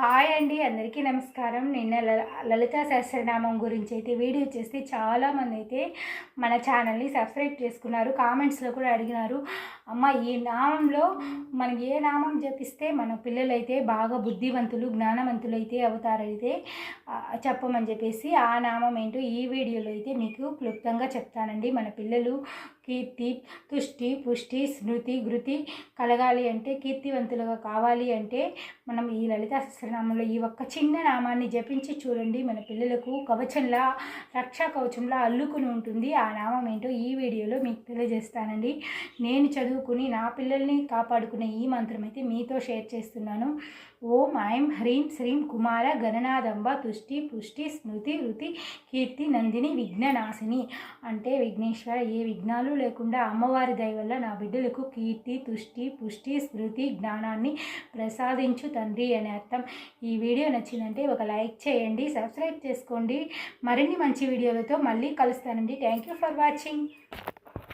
Hi అండి, అందరికీ నమస్కారం. నిన్న లలితా సహస్రనామం గురించి అయితే వీడియో చేస్తే చాలామంది అయితే మన ఛానల్ని సబ్స్క్రైబ్ చేసుకున్నారు. కామెంట్స్లో కూడా అడిగినారు, అమ్మ ఈ నామంలో మనం ఏ నామం జపిస్తే మన పిల్లలైతే బాగా బుద్ధివంతులు జ్ఞానవంతులు అయితే అవుతారైతే చెప్పమని చెప్పేసి ఆ నామం ఏంటో ఈ వీడియోలో అయితే మీకు క్లుప్తంగా చెప్తానండి. మన పిల్లలు కీర్తి, తుష్టి, పుష్టి, స్మృతి, గృతి కలగాలి అంటే, కీర్తివంతులుగా కావాలి అంటే మనం ఈ లలితా సహస్రనామంలో ఈ ఒక్క చిన్న నామాన్ని జపించి చూడండి. మన పిల్లలకు కవచంలా, రక్షా కవచంలా అల్లుకుని ఉంటుంది. ఆ నామం ఏంటో ఈ వీడియోలో మీకు తెలియజేస్తానండి. నేను చదువుకుని నా పిల్లల్ని కాపాడుకునే ఈ మంత్రం అయితే మీతో షేర్ చేస్తున్నాను. ఓం ఐం హ్రీం శ్రీం కుమార గణనాదంబ తుష్టి పుష్టి స్మృతి రుతి కీర్తి నందిని విఘ్ననాశిని అంటే, విఘ్నేశ్వర ఏ విఘ్నాలు లేకుండా అమ్మవారి దయ వల్ల నా బిడ్డలకు కీర్తి, తుష్టి, పుష్టి, స్మృతి, జ్ఞానాన్ని ప్రసాదించు తండ్రి అని అర్థం. ఈ వీడియో నచ్చిందంటే ఒక లైక్ చేయండి, సబ్స్క్రైబ్ చేసుకోండి. మరిన్ని మంచి వీడియోలతో మళ్ళీ కలుస్తానండి. Thank you for watching.